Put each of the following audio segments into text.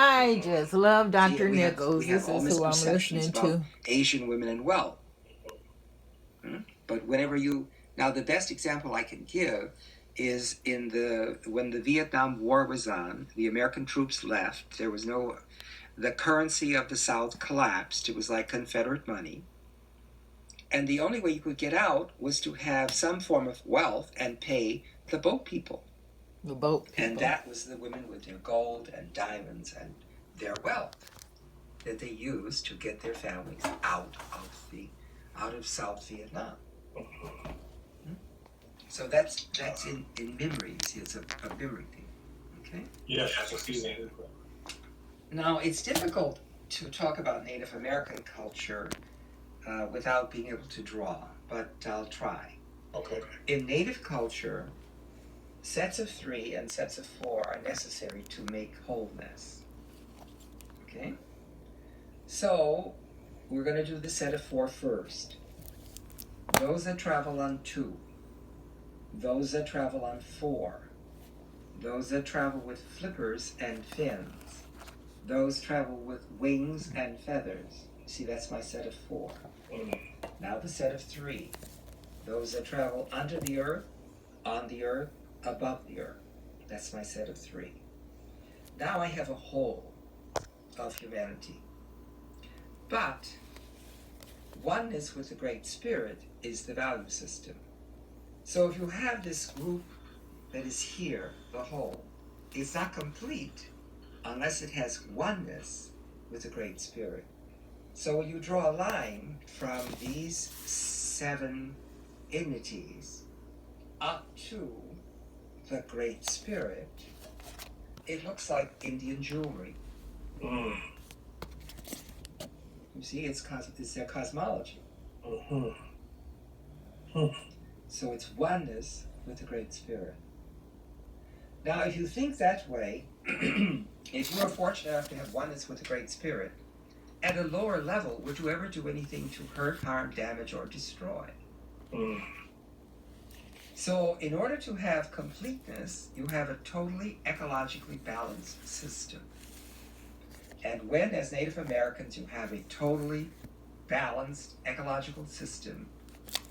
I just love See, Dr. we Nichols. have This all is who I'm misperceptions listening about to. Asian women and wealth. But now the best example I can give is when the Vietnam War was on, the American troops left. The currency of the South collapsed. It was like Confederate money. And the only way you could get out was to have some form of wealth and pay the boat people. The boat people. And that was the women with their gold and diamonds and their wealth that they used to get their families out of South Vietnam. So that's in memory. You see, it's a memory thing. Okay? Yes, I see that. Now, it's difficult to talk about Native American culture without being able to draw, but I'll try. Okay. In Native culture, sets of 3 and sets of 4 are necessary to make wholeness. Okay? So, we're going to do the set of 4 first. Those that travel on 2, those that travel on 4, those that travel with flippers and fins, those travel with wings and feathers. See, that's my set of 4. Now the set of 3. Those that travel under the earth, on the earth, above the earth. That's my set of 3. Now I have a whole of humanity. But oneness with the Great Spirit is the value system. So if you have this group that is here, the whole, it's not complete unless it has oneness with the Great Spirit. So you draw a line from these 7 entities up to the Great Spirit. It looks like Indian jewelry. You see, it's their cosmology. So it's oneness with the Great Spirit. Now, if you think that way, if you are fortunate enough to have oneness with the Great Spirit, at a lower level, would you ever do anything to hurt, harm, damage, or destroy? So in order to have completeness, you have a totally ecologically balanced system. And when, as Native Americans, you have a totally balanced ecological system,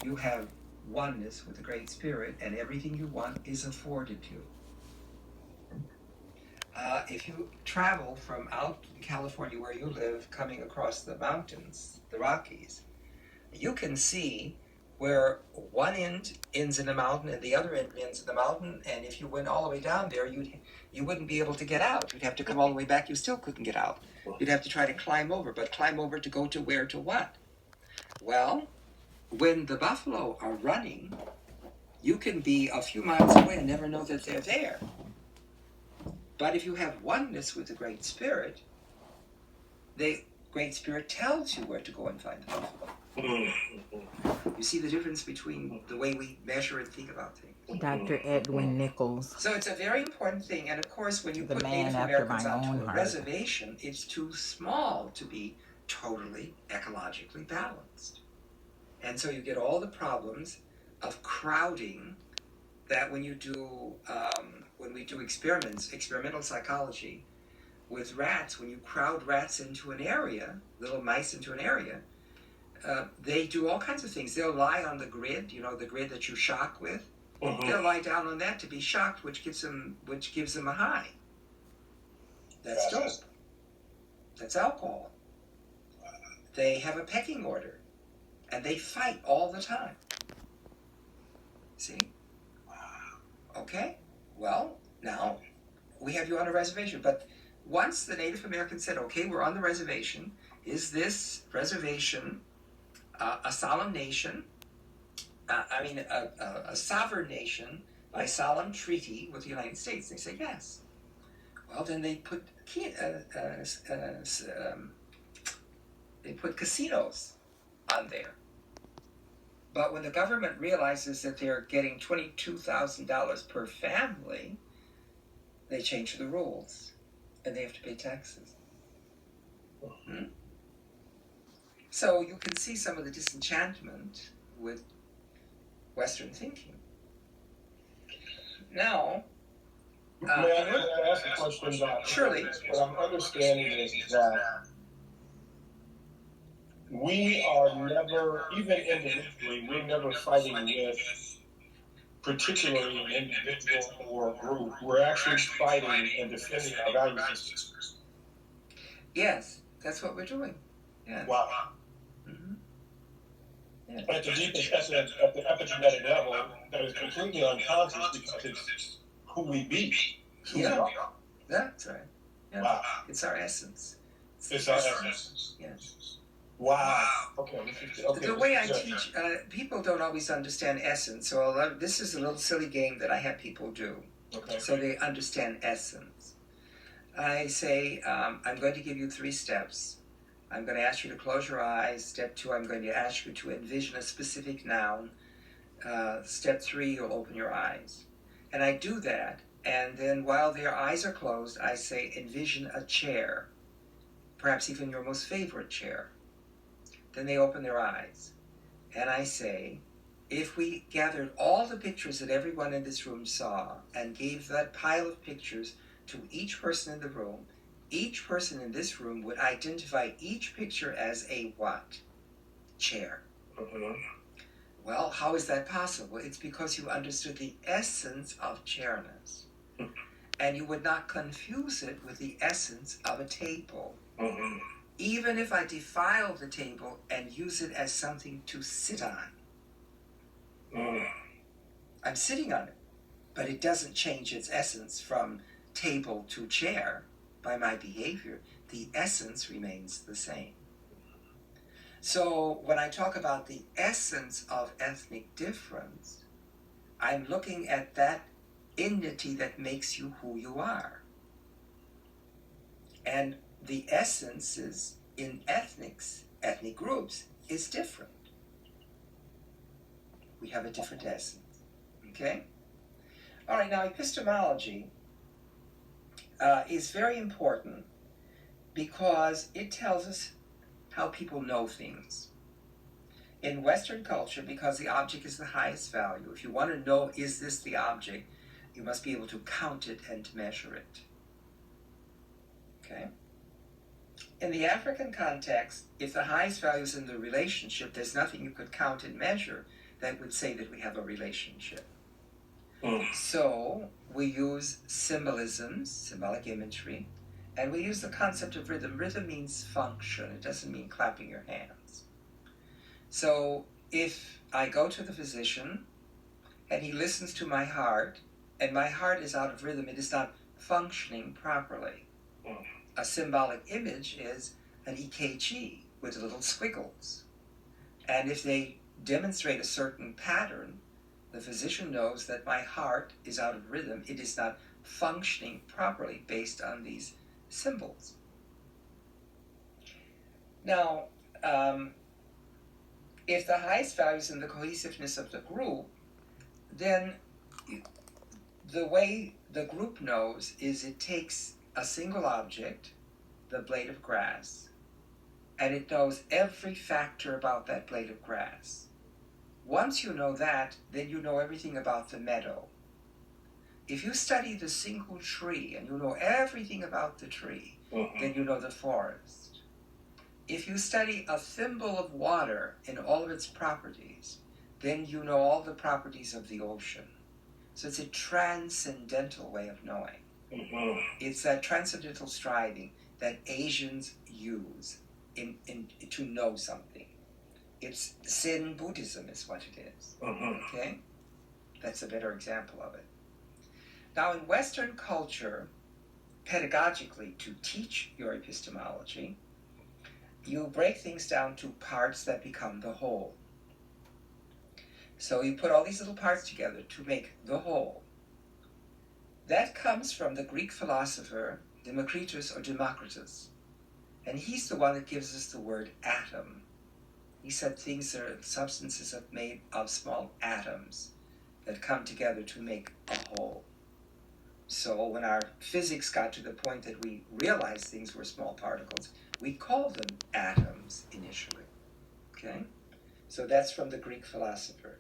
you have oneness with the Great Spirit, and everything you want is afforded you. If you travel from out in California where you live, coming across the mountains, the Rockies, you can see where one end ends in a mountain and the other end ends in the mountain, and if you went all the way down there, you wouldn't be able to get out. You'd have to come all the way back. You still couldn't get out. You'd have to try to climb over, but climb over to go to where, to what? Well, when the buffalo are running, you can be a few miles away and never know that they're there. But if you have oneness with the Great Spirit, the Great Spirit tells you where to go and find the buffalo. You see the difference between the way we measure and think about things? Dr. Edwin Nichols. So it's a very important thing. And of course, when you The put man Native after Americans my onto own a heart. reservation, it's too small to be totally ecologically balanced. And so you get all the problems of crowding that when we do experimental psychology with rats, when you crowd rats into an area, little mice into an area, they do all kinds of things. They'll lie on the grid, the grid that you shock with. They'll lie down on that to be shocked, which gives them a high. That's dope. That's alcohol. They have a pecking order, and they fight all the time. See? Okay. Well, now we have you on a reservation, but once the Native Americans said, "Okay, we're on the reservation. Is this reservation a solemn nation? A sovereign nation by solemn treaty with the United States?" They say yes. Well, then they put casinos on there. But when the government realizes that they're getting $22,000 per family, they change the rules, and they have to pay taxes. So you can see some of the disenchantment with Western thinking. Now, May I ask a question, Doc? Surely. What I'm understanding is that we are never, even individually, we're never fighting with particularly an individual or a group. We're actually fighting and defending our value systems. Yes, that's what we're doing. Yeah. Wow. Mm-hmm. Yeah. At the deepest, at the epigenetic level, that is completely unconscious because it's who we be. It's who we are. That's right. Yeah. Wow. It's our essence. It's our essence. Yes. Wow. Okay. The way I teach, people don't always understand essence. So this is a little silly game that I have people do. Okay. So they understand essence. I say, I'm going to give you 3 steps. I'm going to ask you to close your eyes. Step 2, I'm going to ask you to envision a specific noun. Step 3, you'll open your eyes. And I do that, and then while their eyes are closed, I say, envision a chair, perhaps even your most favorite chair. Then they open their eyes, and I say, if we gathered all the pictures that everyone in this room saw and gave that pile of pictures to each person in the room, each person in this room would identify each picture as a what? Chair. Mm-hmm. Well, how is that possible? It's because you understood the essence of chairness. And you would not confuse it with the essence of a table. Mm-hmm. Even if I defile the table and use it as something to sit on. I'm sitting on it, but it doesn't change its essence from table to chair by my behavior. The essence remains the same. So when I talk about the essence of ethnic difference, I'm looking at that entity that makes you who you are. And the essences in ethnic groups is different. We have a different essence. Okay? All right, now epistemology is very important because it tells us how people know things. In Western culture, because the object is the highest value, if you want to know, is this the object, you must be able to count it and measure it. Okay? In the African context, if the highest value is in the relationship, there's nothing you could count and measure that would say that we have a relationship. So we use symbolisms, symbolic imagery, and we use the concept of rhythm. Rhythm means function. It doesn't mean clapping your hands. So if I go to the physician and he listens to my heart, and my heart is out of rhythm, it is not functioning properly. A symbolic image is an EKG with little squiggles. And if they demonstrate a certain pattern, the physician knows that my heart is out of rhythm. It is not functioning properly based on these symbols. Now, if the highest value is in the cohesiveness of the group, then the way the group knows is it takes a single object, the blade of grass, and it knows every factor about that blade of grass. Once you know that, then you know everything about the meadow. If you study the single tree and you know everything about the tree, then you know the forest. If you study a thimble of water in all of its properties, then you know all the properties of the ocean. So it's a transcendental way of knowing. It's that transcendental striving that Asians use to know something. It's Zen Buddhism is what it is. Okay? That's a better example of it. Now in Western culture, pedagogically, to teach your epistemology, you break things down to parts that become the whole. So you put all these little parts together to make the whole. That comes from the Greek philosopher Democritus or Democritus. And he's the one that gives us the word atom. He said things are substances are made of small atoms that come together to make a whole. So when our physics got to the point that we realized things were small particles, we called them atoms initially. Okay? So that's from the Greek philosopher.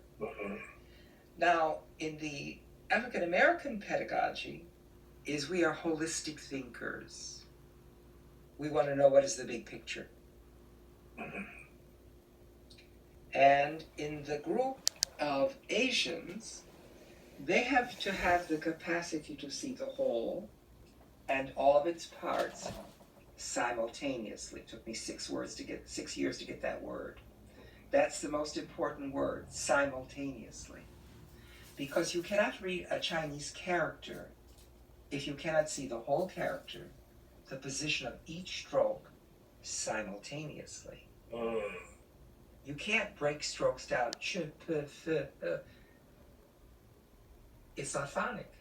Now, in the African American pedagogy, is we are holistic thinkers. We want to know what is the big picture. And in the group of Asians, they have to have the capacity to see the whole and all of its parts simultaneously. It took me 6 years to get that word. That's the most important word, simultaneously. Because you cannot read a Chinese character if you cannot see the whole character, the position of each stroke simultaneously. You can't break strokes down. It's not phonic.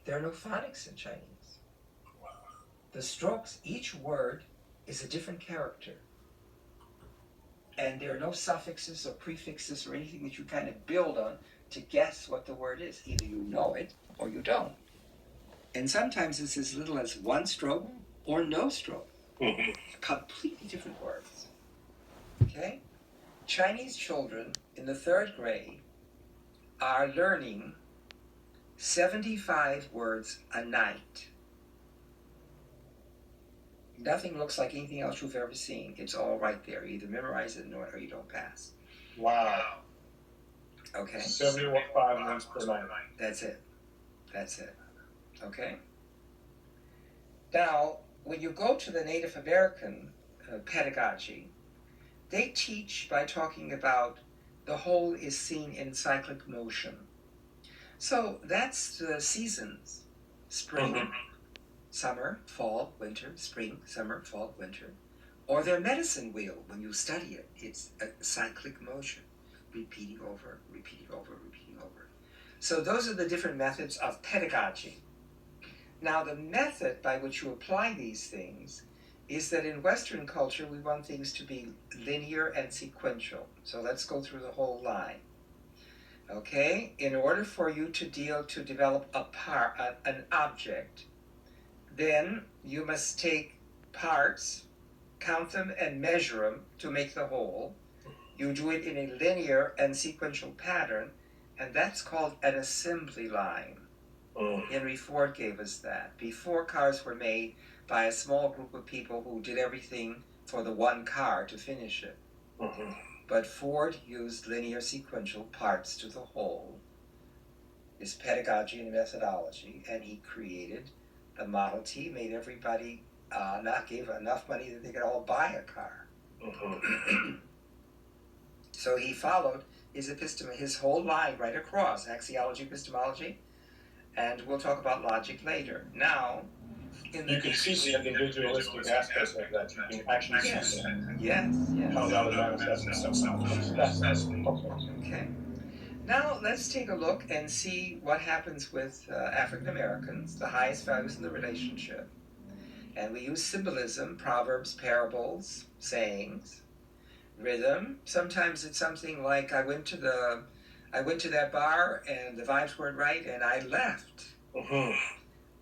There are no phonics in Chinese. The strokes, each word is a different character. And there are no suffixes or prefixes or anything that you kind of build on to guess what the word is. Either you know it or you don't. And sometimes it's as little as one stroke or no stroke. Completely different words. Okay? Chinese children in the 3rd grade are learning 75 words a night. Nothing looks like anything else you've ever seen. It's all right there. You either memorize it or you don't pass. Wow. Okay? 75 words per night. That's it. That's it. Okay? Now, when you go to the Native American pedagogy, they teach by talking about the whole is seen in cyclic motion. So that's the seasons. Spring, summer, fall, winter, spring, summer, fall, winter. Or their medicine wheel, when you study it, it's a cyclic motion, repeating over, repeating over, repeating over. So those are the different methods of pedagogy. Now, the method by which you apply these things is that in Western culture, we want things to be linear and sequential. So let's go through the whole line. Okay? In order for you to develop an object, then you must take parts, count them and measure them to make the whole. You do it in a linear and sequential pattern, and that's called an assembly line. Henry Ford gave us that. Before cars were made by a small group of people who did everything for the one car to finish it. But Ford used linear sequential parts to the whole, his pedagogy and methodology, and he created the Model T, made everybody gave enough money that they could all buy a car. So he followed his whole line right across, axiology, epistemology, and we'll talk about logic later. Now, You can see the individualistic aspects of that. You can actually see that. Yes. How that would manifest itself. Okay. Now let's take a look and see what happens with African Americans, the highest values in the relationship. And we use symbolism, proverbs, parables, sayings, rhythm. Sometimes it's something like I went to that bar and the vibes weren't right and I left.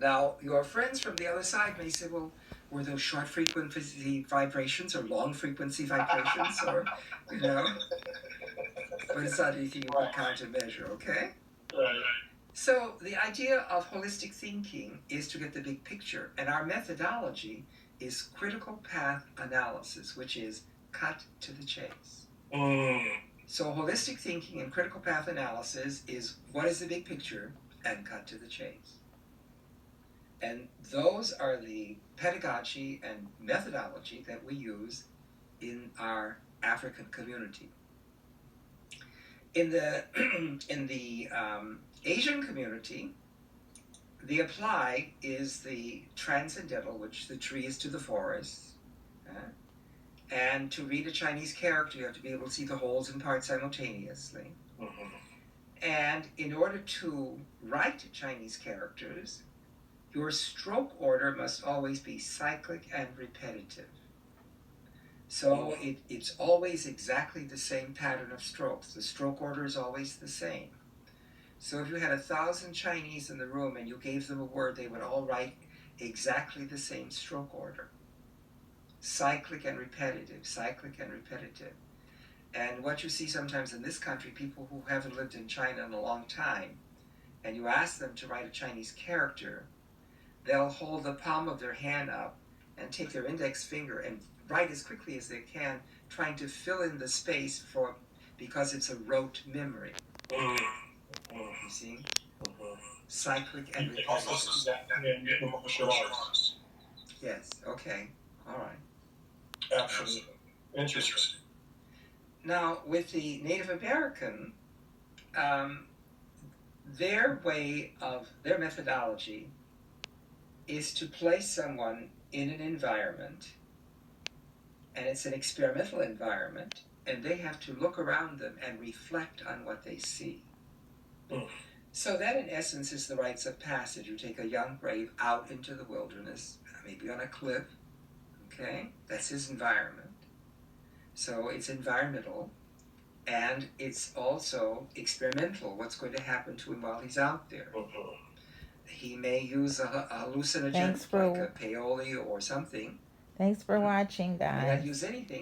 Now, your friends from the other side may say, well, were those short frequency vibrations or long frequency vibrations? Or, but it's not anything you can count and measure, okay? Right. So the idea of holistic thinking is to get the big picture. And our methodology is critical path analysis, which is cut to the chase. So holistic thinking and critical path analysis is what is the big picture and cut to the chase. And those are the pedagogy and methodology that we use in our African community. In the Asian community, the apply is the transcendental, which the tree is to the forest. And to read a Chinese character, you have to be able to see the wholes and parts simultaneously. And in order to write Chinese characters, your stroke order must always be cyclic and repetitive. So it's always exactly the same pattern of strokes. The stroke order is always the same. So if you had 1,000 Chinese in the room and you gave them a word, they would all write exactly the same stroke order. Cyclic and repetitive, cyclic and repetitive. And what you see sometimes in this country, people who haven't lived in China in a long time, and you ask them to write a Chinese character, they'll hold the palm of their hand up and take their index finger and write as quickly as they can, trying to fill in the space because it's a rote memory. You see? Cyclic and You can also repetitive. see that in martial arts. Yes, okay, all right. Absolutely. Interesting. Now, with the Native American, their methodology is to place someone in an environment, and it's an experimental environment, and they have to look around them and reflect on what they see. So that, in essence, is the rites of passage. You take a young brave out into the wilderness, maybe on a cliff, okay? That's his environment. So it's environmental, and it's also experimental. What's going to happen to him while he's out there? He may use a hallucinogen like a peyote or something. Thanks for watching, He may guys. not use anything.